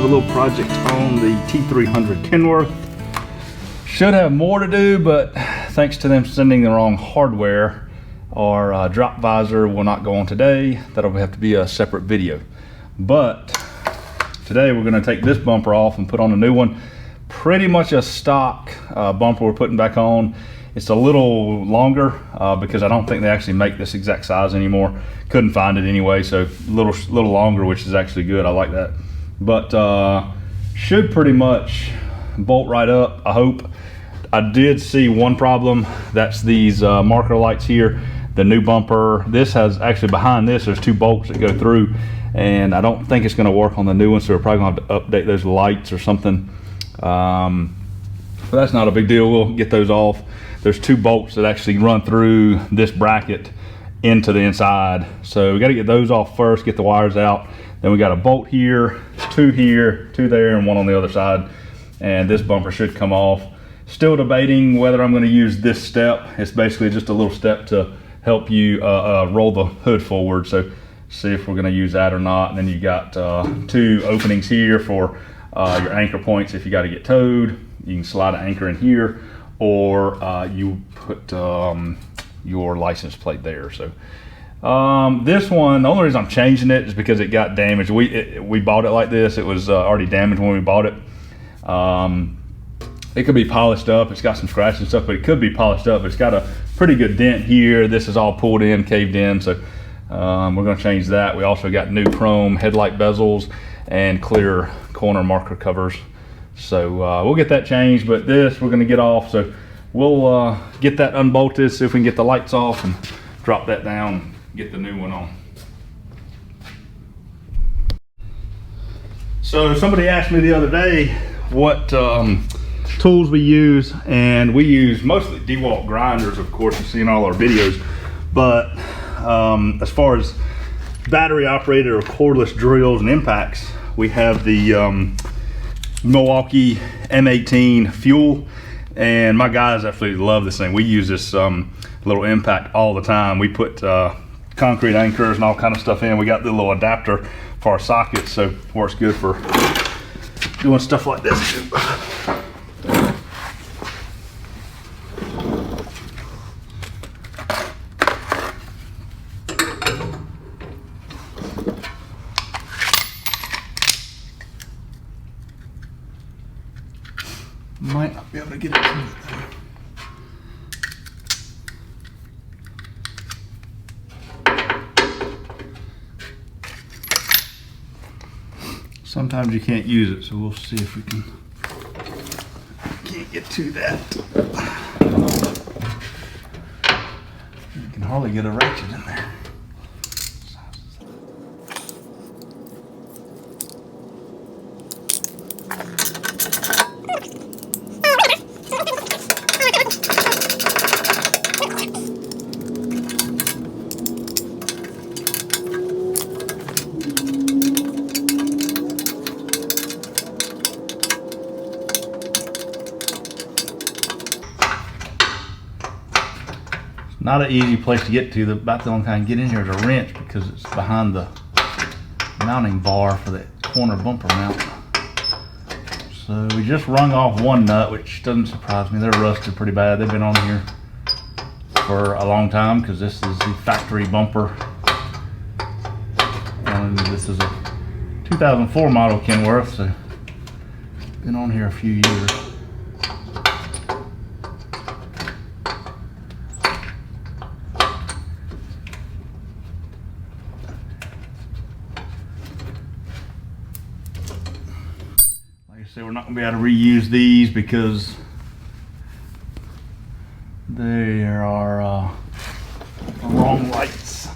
have a little project on the T300 Kenworth. Should have more to do, but thanks to them sending the wrong hardware, our drop visor will not go on today. That'll have to be a separate video. But today we're gonna take this bumper off and put on a new one. Pretty much a stock bumper we're putting back on. It's a little longer because I don't think they actually make this exact size anymore. Couldn't find it anyway, so a little longer, which is actually good. I like that. But should pretty much bolt right up, I hope. I did see one problem. That's these marker lights here. The new bumper, this has actually, behind this, there's two bolts that go through, and I don't think it's gonna work on the new one, so we're probably gonna have to update those lights or something. But that's not a big deal. We'll get those off. There's two bolts that actually run through this bracket into the inside. So we got to get those off first, get the wires out. Then we got a bolt here, two there, and one on the other side. And this bumper should come off. Still debating whether I'm going to use this step. It's basically just a little step to help you roll the hood forward. So see if we're going to use that or not. And then you got two openings here for your anchor points. If you got to get towed, you can slide an anchor in here, or you put your license plate there. So this one, the only reason I'm changing it is because it got damaged. We bought it like this. It was already damaged when we bought it. It could be polished up. It's got some scratches and stuff, but it could be polished up. It's got a pretty good dent here. This is all pulled in, caved in. So we're gonna change that. We also got new chrome headlight bezels and clear corner marker covers. So we'll get that changed, but this we're gonna get off. So we'll get that unbolted, see if we can get the lights off and drop that down and get the new one on. So somebody asked me the other day what tools we use, and we use mostly DeWalt grinders, of course, you've seen all our videos. But as far as battery operated or cordless drills and impacts, we have the Milwaukee M18 fuel, and my guys absolutely love this thing. We use this little impact all the time. We put concrete anchors and all kind of stuff in. We got the little adapter for our sockets, so it works good for doing stuff like this too. Might not be able to get it to it though. Sometimes you can't use it, so we'll see if we can. Can't get to that. You can hardly get a ratchet in there. Not an easy place to get to. About the only time I can get in here is a wrench because it's behind the mounting bar for the corner bumper mount. So we just wrung off one nut, which doesn't surprise me. They're rusted pretty bad. They've been on here for a long time because this is the factory bumper. And this is a 2004 model Kenworth, so been on here a few years. So we're not going to be able to reuse these because they are wrong lights.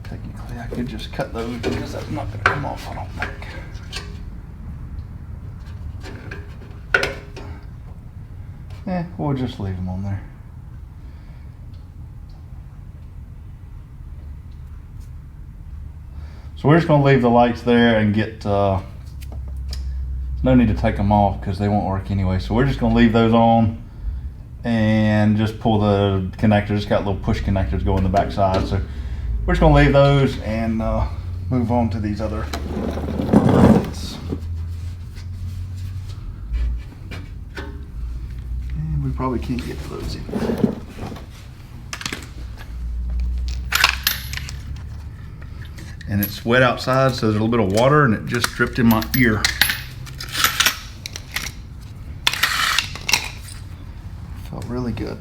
Technically I could just cut those because that's not going to come off, I don't think. We'll just leave them on there. So we're just going to leave the lights there and get, no need to take them off because they won't work anyway. So we're just going to leave those on and just pull the connectors. It's got little push connectors going in the back side. So we're just gonna leave those and move on to these other bits. And we probably can't get to those either. And it's wet outside, so there's a little bit of water, and it just dripped in my ear. Felt really good.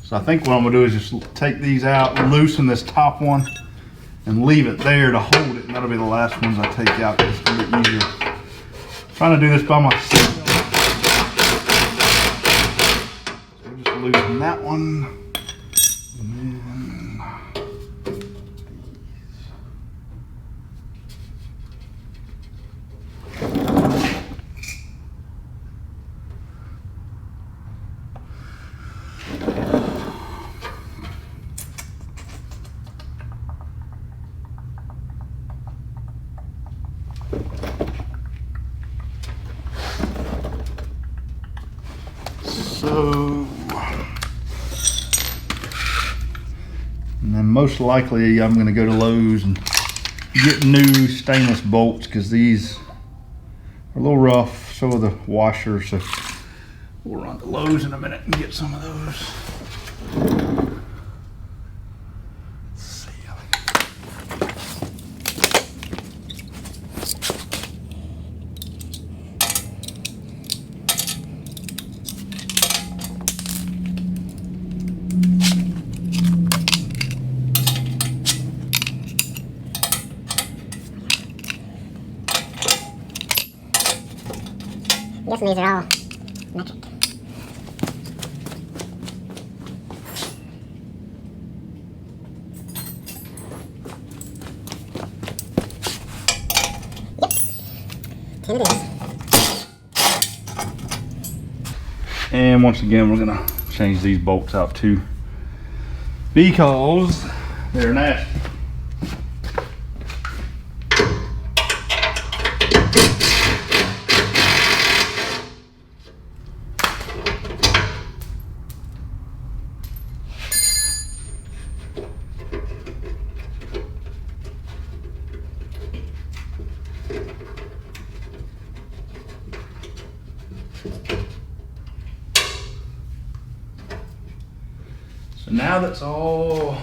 So I think what I'm gonna do is just take these out, loosen this top one, and leave it there to hold it. And that'll be the last ones I take out because it's a bit easier. Trying to do this by myself. So we'll just loosen that one. And then most likely I'm going to go to Lowe's and get new stainless bolts because these are a little rough. So are the washers. So we'll run to Lowe's in a minute and get some of those. I'm guessing these are all metric. Yep. 10 it is. And once again, we're gonna change these bolts out too because they're nasty. So now that's all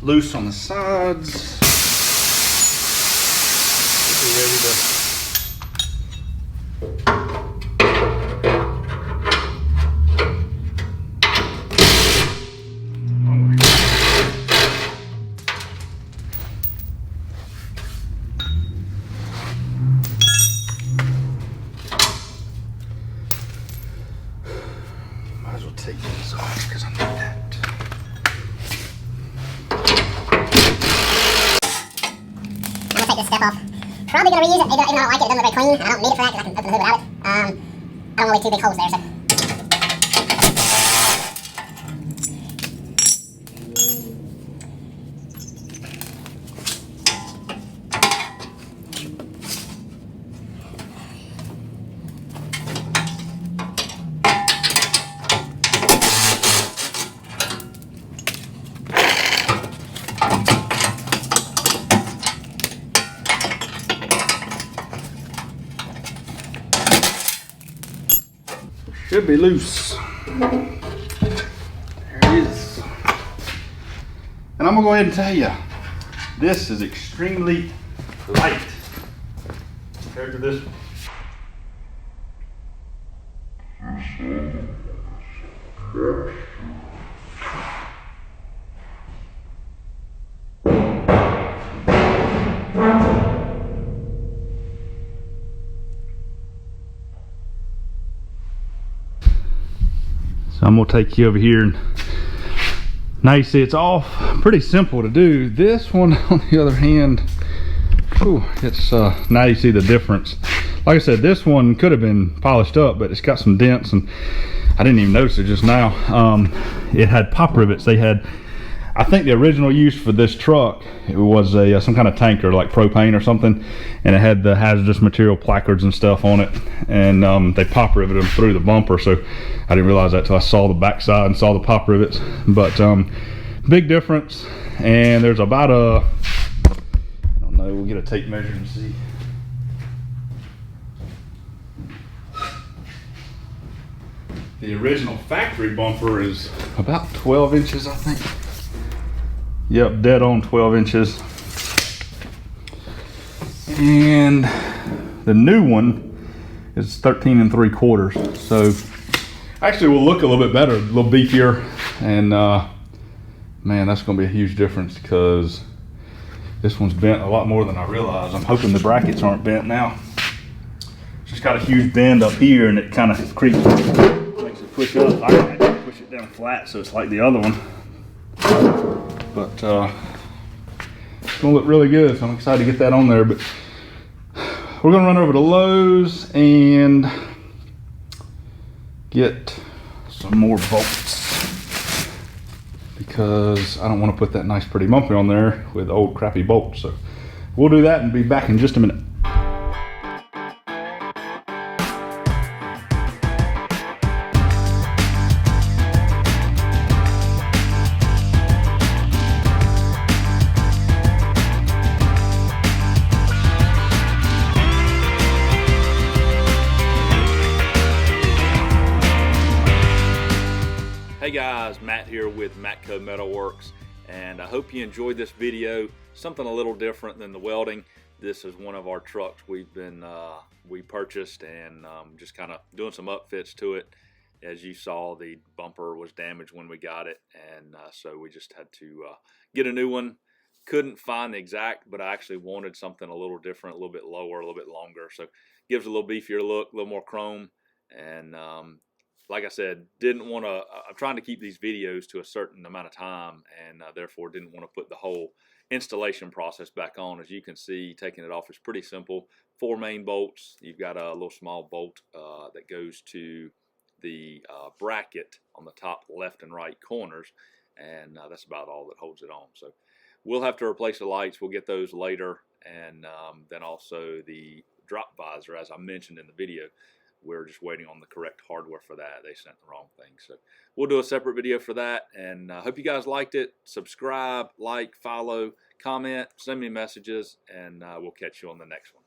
loose on the sides, we'll be ready to might as well take these off because I need that. I'm gonna take this step off. Probably gonna reuse it, even though I don't like it. It doesn't look very clean. I don't need it for that because I can open the hood without it. I don't want to leave 2 big holes there, so. Should be loose. There it is. And I'm gonna go ahead and tell you, this is extremely light compared to this one. So I'm gonna take you over here, and now you see it's all pretty simple to do. This one, on the other hand, Whew, it's now you see the difference. Like I said, this one could have been polished up, but it's got some dents, and I didn't even notice it just now. It had pop rivets. They had, I think the original use for this truck, it was a some kind of tanker, like propane or something, and it had the hazardous material placards and stuff on it, and they pop riveted them through the bumper. So I didn't realize that till I saw the backside and saw the pop rivets. But big difference. And there's about a, I don't know, we'll get a tape measure and see. The original factory bumper is about 12 inches, I think. Yep, dead on 12 inches. And the new one is 13 3/4. So actually will look a little bit better, a little beefier. And man, that's gonna be a huge difference because this one's bent a lot more than I realized. I'm hoping the brackets aren't bent now. It's just got a huge bend up here, and it kind of creeps, makes it push up. I can actually push it down flat so it's like the other one. But it's gonna look really good, so I'm excited to get that on there. But we're gonna run over to Lowe's and get some more bolts, because I don't want to put that nice pretty bumper on there with old crappy bolts. So we'll do that and be back in just a minute. Hey guys, Matt here with Matco Metalworks, and I hope you enjoyed this video. Something a little different than the welding. This is one of our trucks we purchased, and just kind of doing some upfits to it. As you saw, the bumper was damaged when we got it, and so we just had to get a new one. Couldn't find the exact, but I actually wanted something a little different, a little bit lower, a little bit longer, so gives a little beefier look, a little more chrome. And like I said, didn't want to, I'm trying to keep these videos to a certain amount of time, and therefore didn't want to put the whole installation process back on. As you can see, taking it off is pretty simple. 4 main bolts. You've got a little small bolt that goes to the bracket on the top left and right corners, and that's about all that holds it on. So we'll have to replace the lights. We'll get those later, and then also the drop visor, as I mentioned in the video. We're just waiting on the correct hardware for that. They sent the wrong thing. So we'll do a separate video for that. And I hope you guys liked it. Subscribe, like, follow, comment, send me messages, and we'll catch you on the next one.